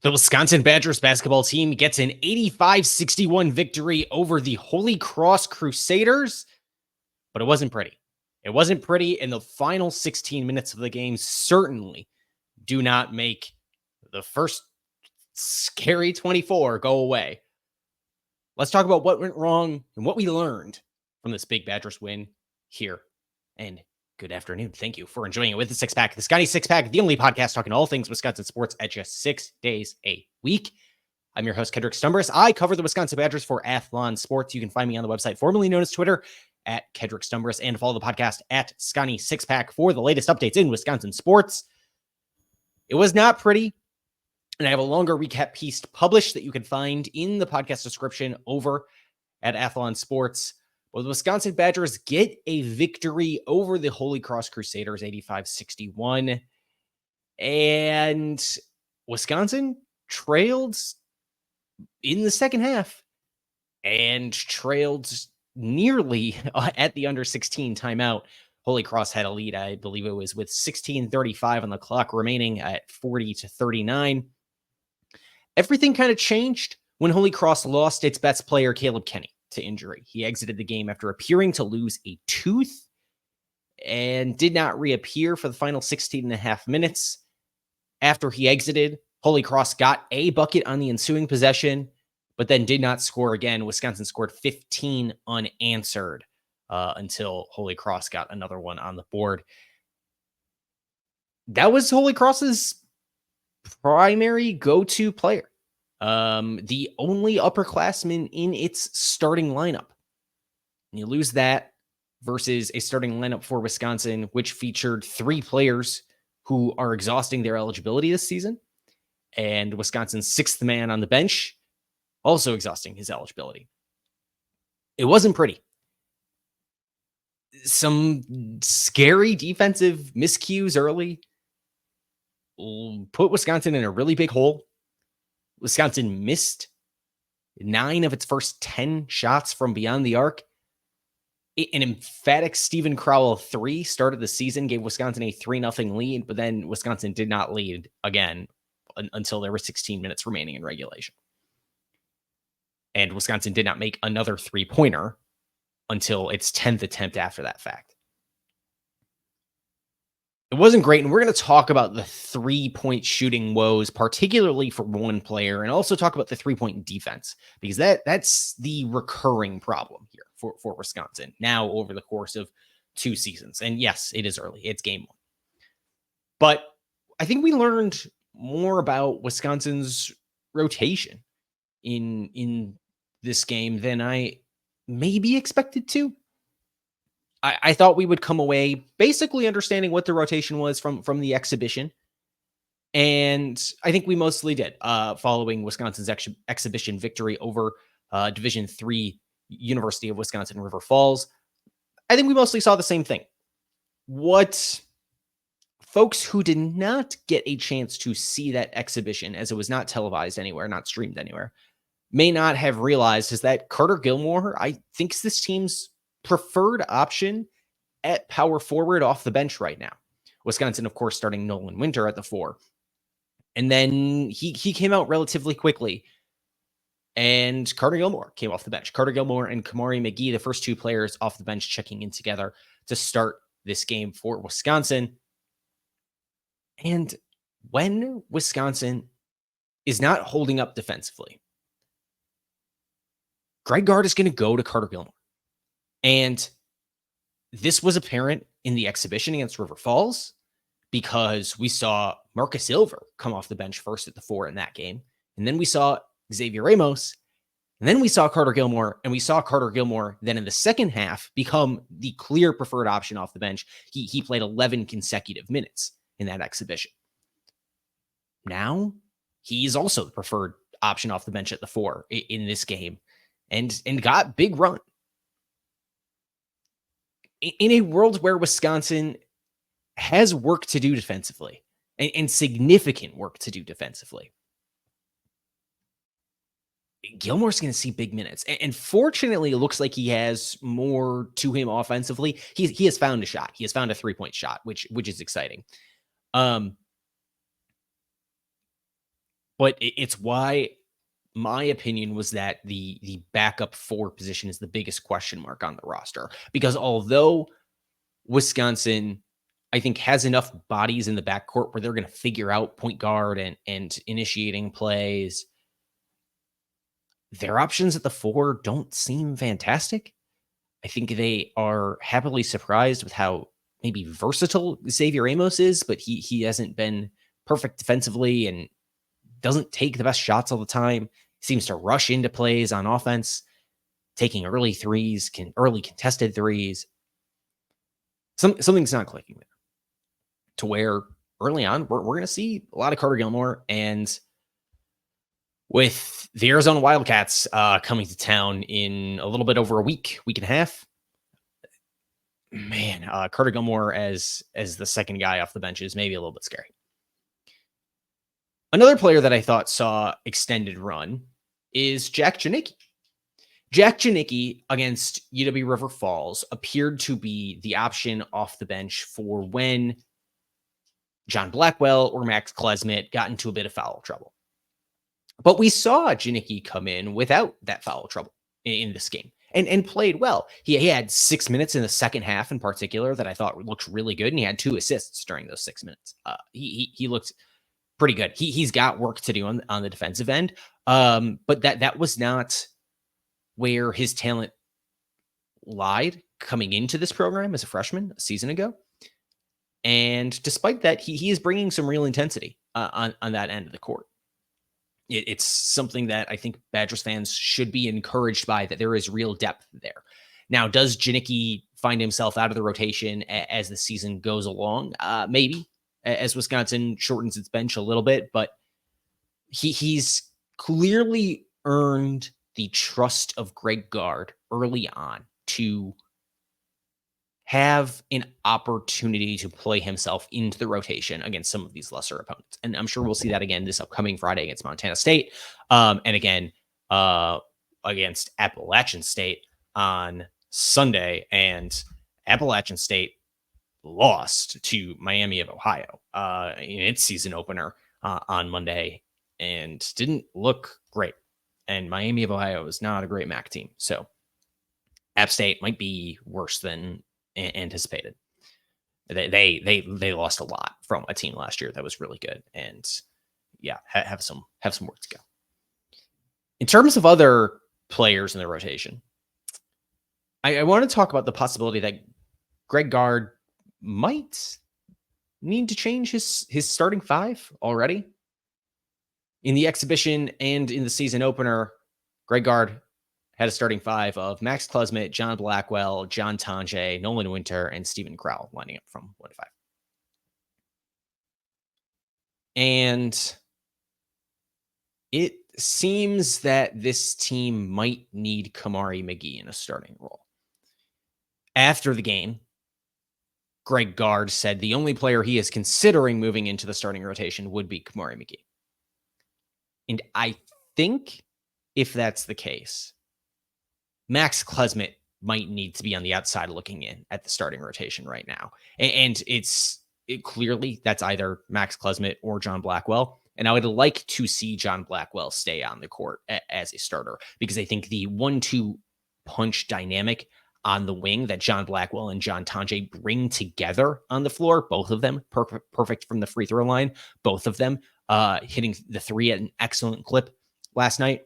The Wisconsin Badgers basketball team gets an 85-61 victory over the Holy Cross Crusaders, but it wasn't pretty. It wasn't pretty, and the final 16 minutes of the game certainly do not make the first scary 24 go away. Let's talk about what went wrong and what we learned from this big Badgers win here. And good afternoon. Thank you for enjoying it with the Six Pack. The Scotty Six Pack, the only podcast talking all things Wisconsin sports at just 6 days a week. I'm your host, Kedrick Stumbris. I cover the Wisconsin Badgers for Athlon Sports. You can find me on the website formerly known as Twitter at Kedrick Stumbris and follow the podcast at Scotty Six Pack for the latest updates in Wisconsin sports. It was not pretty. And I have a longer recap piece published that you can find in the podcast description over at Athlon Sports. Well, the Wisconsin Badgers get a victory over the Holy Cross Crusaders, 85-61. And Wisconsin trailed in the second half and trailed nearly at the under 16 timeout. Holy Cross had a lead. I believe it was with 16:35 on the clock remaining at 40-39. Everything kind of changed when Holy Cross lost its best player, Caleb Kenny, to injury. He exited the game after appearing to lose a tooth and did not reappear for the final 16 and a half minutes. After he exited, Holy Cross got a bucket on the ensuing possession, but then did not score again. Wisconsin scored 15 unanswered until Holy Cross got another one on the board. That was Holy Cross's primary go-to player. The only upperclassman in its starting lineup. And you lose that versus a starting lineup for Wisconsin, which featured 3 players who are exhausting their eligibility this season. And Wisconsin's 6th man on the bench, also exhausting his eligibility. It wasn't pretty. Some scary defensive miscues early put Wisconsin in a really big hole. Wisconsin missed 9 of its first 10 shots from beyond the arc. An emphatic Stephen Crowell 3 started the season, gave Wisconsin a 3-0 lead, but then Wisconsin did not lead again until there were 16 minutes remaining in regulation. And Wisconsin did not make another 3-pointer until its 10th attempt after that fact. It wasn't great, and we're going to talk about the 3-point shooting woes, particularly for one player, and also talk about the 3-point defense, because that's the recurring problem here for Wisconsin now over the course of 2 seasons. And yes, it is early. It's game 1. But I think we learned more about Wisconsin's rotation in this game than I maybe expected to. I thought we would come away basically understanding what the rotation was from the exhibition. And I think we mostly did, following Wisconsin's exhibition victory over Division III University of Wisconsin River Falls. I think we mostly saw the same thing. What folks who did not get a chance to see that exhibition, as it was not televised anywhere, not streamed anywhere, may not have realized is that Carter Gilmore, I think, is this team's preferred option at power forward off the bench right now. Wisconsin, of course, starting Nolan Winter at the 4. And then he came out relatively quickly. And Carter Gilmore came off the bench. Carter Gilmore and Kamari McGee, the first 2 players off the bench, checking in together to start this game for Wisconsin. And when Wisconsin is not holding up defensively, Greg Gard is going to go to Carter Gilmore. And this was apparent in the exhibition against River Falls because we saw Marcus Silver come off the bench first at the 4 in that game. And then we saw Xavier Ramos. And then we saw Carter Gilmore. And we saw Carter Gilmore then in the second half become the clear preferred option off the bench. He played 11 consecutive minutes in that exhibition. Now he's also the preferred option off the bench at the 4 in this game and got big run. In a world where Wisconsin has work to do defensively and significant work to do defensively, Gilmore's going to see big minutes. And fortunately, it looks like he has more to him offensively. He has found a shot. He has found a 3-point shot, which is exciting. But it's why my opinion was that the backup 4 position is the biggest question mark on the roster. Because although Wisconsin, I think, has enough bodies in the backcourt where they're going to figure out point guard and initiating plays, their options at the 4 don't seem fantastic. I think they are happily surprised with how maybe versatile Xavier Amos is, but he hasn't been perfect defensively and doesn't take the best shots all the time. Seems to rush into plays on offense, taking early threes, early contested threes. Something's not clicking there. To where early on we're going to see a lot of Carter Gilmore, and with the Arizona Wildcats coming to town in a little bit over a week and a half, man, Carter Gilmore as the second guy off the bench is maybe a little bit scary. Another player that I thought saw extended run is Jack Janicki. Jack Janicki against UW River Falls appeared to be the option off the bench for when John Blackwell or Max Klesmit got into a bit of foul trouble. But we saw Janicki come in without that foul trouble in this game and played well. He had 6 minutes in the second half in particular that I thought looked really good, and he had 2 assists during those 6 minutes. He looked pretty good. He's got work to do on the defensive end, but that was not where his talent lied coming into this program as a freshman a season ago. And despite that, he is bringing some real intensity on that end of the court. It's something that I think Badgers fans should be encouraged by, that there is real depth there. Now, does Janicki find himself out of the rotation as the season goes along? Maybe, as Wisconsin shortens its bench a little bit, but he's clearly earned the trust of Greg Gard early on to have an opportunity to play himself into the rotation against some of these lesser opponents. And I'm sure we'll see that again this upcoming Friday against Montana State. And again, against Appalachian State on Sunday. And Appalachian State lost to Miami of Ohio in its season opener on Monday and didn't look great. And Miami of Ohio is not a great MAC team. So App State might be worse than anticipated. They lost a lot from a team last year that was really good, and yeah, have some work to go. In terms of other players in the rotation, I want to talk about the possibility that Greg Gard might need to change his starting 5 already. In the exhibition and in the season opener, Greg Gard had a starting 5 of Max Klesmit, John Blackwell, John Tonje, Nolan Winter, and Stephen Crowell lining up from 1 to 5. And it seems that this team might need Kamari McGee in a starting role. After the game, Greg Gard said the only player he is considering moving into the starting rotation would be Kamari McGee. And I think if that's the case, Max Klesmit might need to be on the outside looking in at the starting rotation right now. And it clearly that's either Max Klesmit or John Blackwell. And I would like to see John Blackwell stay on the court as a starter, because I think the 1-2 punch dynamic on the wing that John Blackwell and John Tonje bring together on the floor, both of them perfect from the free throw line, both of them hitting the 3 at an excellent clip last night.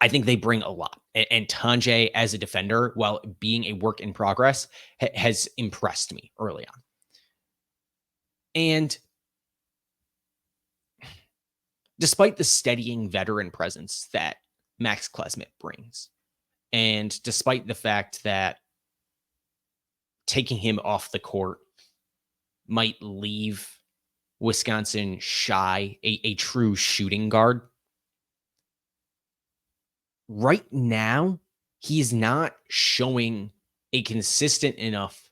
I think they bring a lot. And Tonje as a defender, while being a work in progress, has impressed me early on. And despite the steadying veteran presence that Max Klesmit brings, and despite the fact that taking him off the court might leave Wisconsin shy a true shooting guard, right now, he is not showing a consistent enough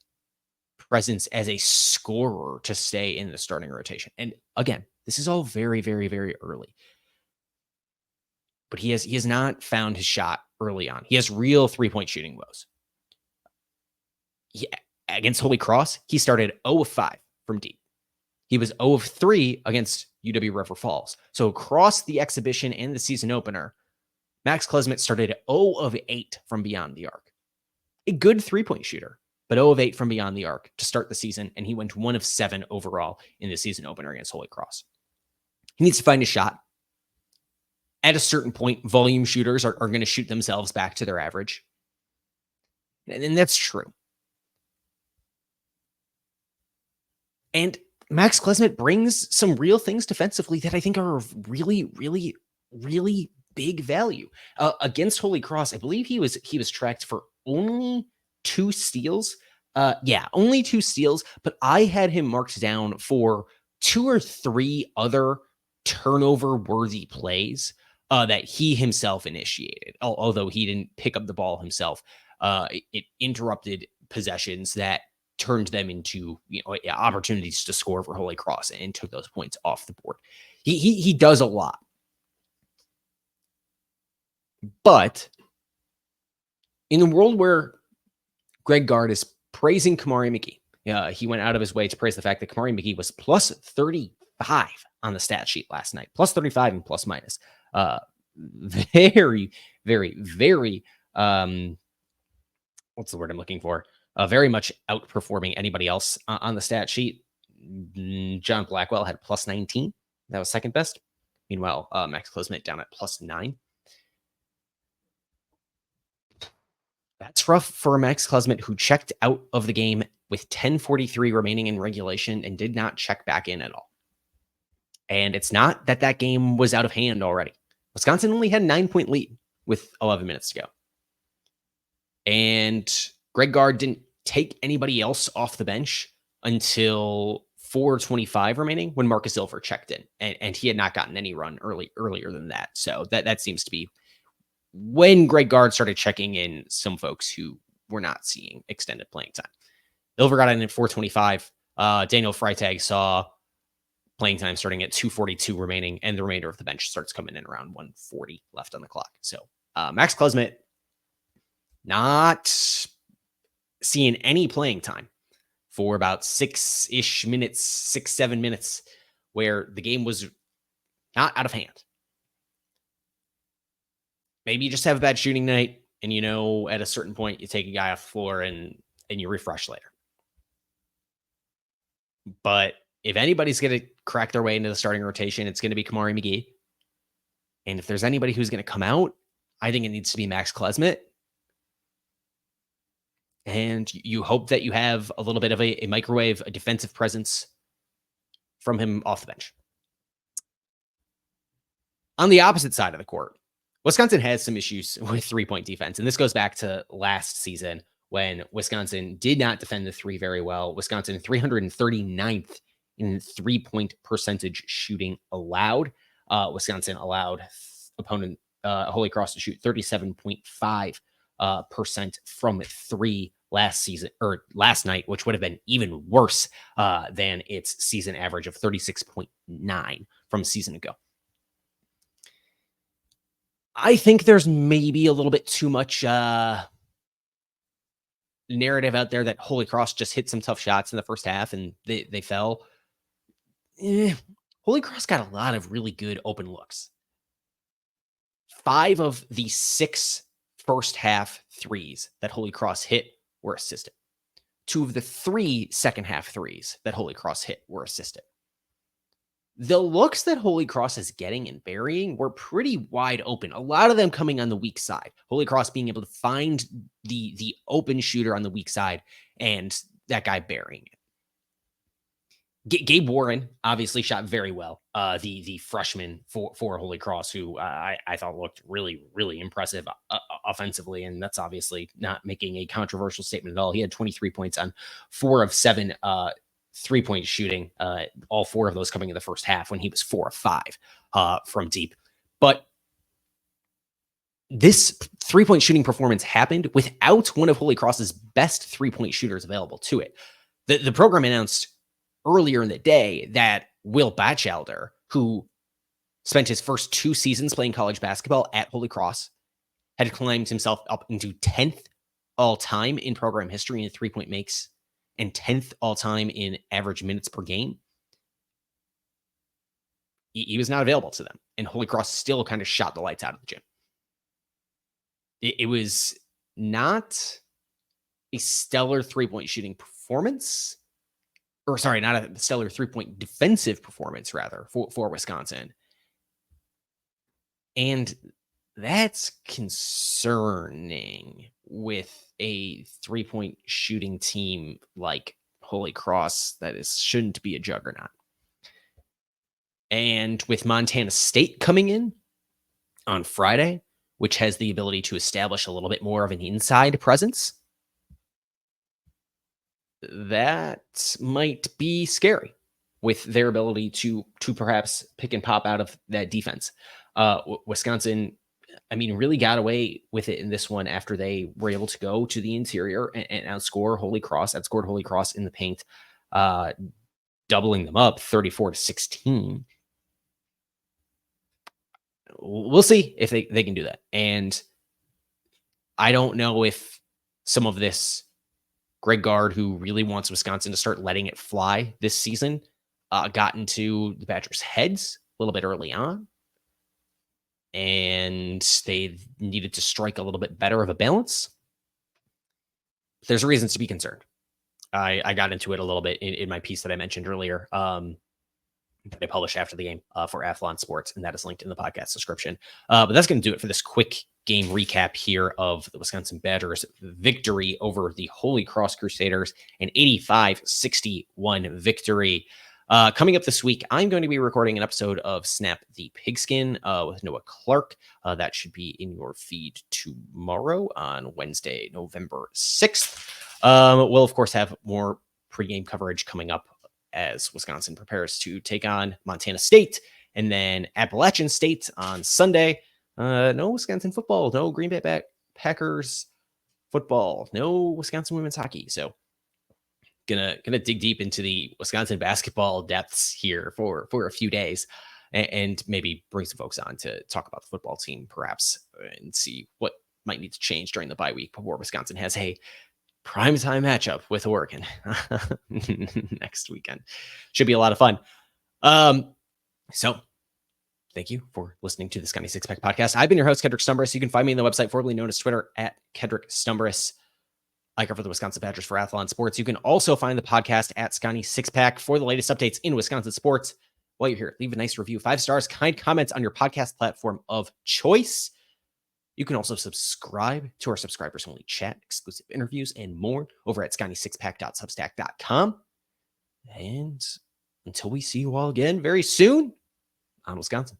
presence as a scorer to stay in the starting rotation. And again, this is all very, very, very early. But he has not found his shot early on. He has real 3-point shooting woes. Against Holy Cross, he started 0 of 5 from deep. He was 0 of 3 against UW River Falls. So across the exhibition and the season opener, Max Klesmit started 0 of 8 from beyond the arc. A good three-point shooter, but 0 of 8 from beyond the arc to start the season, and he went 1 of 7 overall in the season opener against Holy Cross. He needs to find a shot. At a certain point, volume shooters are going to shoot themselves back to their average. And that's true. And Max Klesmit brings some real things defensively that I think are of really, really, really big value. Against Holy Cross, I believe he was tracked for only 2 steals. Only 2 steals, but I had him marked down for 2 or 3 other turnover-worthy plays that he himself initiated. Although he didn't pick up the ball himself, it interrupted possessions that turned them into opportunities to score for Holy Cross and took those points off the board. He does a lot. But in the world where Greg Gard is praising Kamari McGee, he went out of his way to praise the fact that Kamari McGee was plus 35 on the stat sheet last night, plus 35 and plus minus. Very, very, very, what's the word I'm looking for? Very much outperforming anybody else on the stat sheet. John Blackwell had plus 19. That was second best. Meanwhile, Max Klesmit down at plus 9. That's rough for Max Klesmit, who checked out of the game with 10:43 remaining in regulation and did not check back in at all. And it's not that game was out of hand already. Wisconsin only had a 9-point lead with 11 minutes to go. And Greg Gard didn't take anybody else off the bench until 4:25 remaining when Marcus Ilver checked in. And he had not gotten any run earlier than that. So that seems to be when Greg Gard started checking in some folks who were not seeing extended playing time. Ilver got in at 4:25. Daniel Freitag saw playing time starting at 2:42 remaining, and the remainder of the bench starts coming in around 1:40 left on the clock. So Max Klesmit not seeing any playing time for about 6-7 minutes, where the game was not out of hand. Maybe you just have a bad shooting night, and at a certain point you take a guy off the floor and you refresh later. But if anybody's going to crack their way into the starting rotation, it's going to be Kamari McGee. And if there's anybody who's going to come out, I think it needs to be Max Klesmit. And you hope that you have a little bit of a microwave, a defensive presence from him off the bench. On the opposite side of the court, Wisconsin has some issues with three-point defense. And this goes back to last season when Wisconsin did not defend the three very well. Wisconsin 339th in three-point percentage shooting allowed. Wisconsin allowed opponent Holy Cross to shoot 37.5% from three last night, which would have been even worse than its season average of 36.9 from a season ago. I think there's maybe a little bit too much narrative out there that Holy Cross just hit some tough shots in the first half and they fell. Holy Cross got a lot of really good open looks. 5 of the 6 first half threes that Holy Cross hit were assisted. 2 of the 3 second half threes that Holy Cross hit were assisted. The looks that Holy Cross is getting and burying were pretty wide open. A lot of them coming on the weak side. Holy Cross being able to find the open shooter on the weak side and that guy burying it. Gabe Warren obviously shot very well. The freshman for Holy Cross, who I thought looked really, really impressive offensively. And that's obviously not making a controversial statement at all. He had 23 points on 4 of 7 3-point shooting, all 4 of those coming in the first half when he was 4 of 5 from deep. But this 3-point shooting performance happened without one of Holy Cross's best 3-point shooters available to it. The program announced earlier in the day that Will Batchelder, who spent his first 2 seasons playing college basketball at Holy Cross, had climbed himself up into 10th all-time in program history in 3-point makes and 10th all-time in average minutes per game. He was not available to them. And Holy Cross still kind of shot the lights out of the gym. It was not a stellar 3-point shooting performance, or sorry, not a stellar 3-point defensive performance, rather, for Wisconsin. And that's concerning with a 3-point shooting team like Holy Cross that shouldn't be a juggernaut. And with Montana State coming in on Friday, which has the ability to establish a little bit more of an inside presence, that might be scary with their ability to perhaps pick and pop out of that defense. Wisconsin, I mean, really got away with it in this one after they were able to go to the interior and outscored Holy Cross in the paint, doubling them up 34-16. We'll see if they can do that. And I don't know if some of this Greg Gard, who really wants Wisconsin to start letting it fly this season, got into the Badgers' heads a little bit early on. And they needed to strike a little bit better of a balance. There's reasons to be concerned. I got into it a little bit in my piece that I mentioned earlier, that I published after the game for Athlon Sports, and that is linked in the podcast description. But that's going to do it for this quick game recap here of the Wisconsin Badgers' victory over the Holy Cross Crusaders, an 85-61 victory. Coming up this week, I'm going to be recording an episode of Snap the Pigskin with Noah Clark. That should be in your feed tomorrow on Wednesday, November 6th. We'll, of course, have more pregame coverage coming up as Wisconsin prepares to take on Montana State and then Appalachian State on Sunday. No Wisconsin football, no Green Bay Packers football, no Wisconsin women's hockey. So gonna dig deep into the Wisconsin basketball depths here for a few days and maybe bring some folks on to talk about the football team perhaps and see what might need to change during the bye week before Wisconsin has a primetime matchup with Oregon next weekend. Should be a lot of fun. So thank you for listening to the Scotty Sixpack podcast. I've been your host, Kedrick Stumbris. You can find me on the website formerly known as Twitter at Kedrick Stumbris. I cover the Wisconsin Badgers for Athlon Sports. You can also find the podcast at Scotty Sixpack for the latest updates in Wisconsin sports. While you're here, leave a nice review, 5 stars, kind comments on your podcast platform of choice. You can also subscribe to our subscribers only chat, exclusive interviews, and more over at ScottySixpack.substack.com. And until we see you all again very soon, on Wisconsin.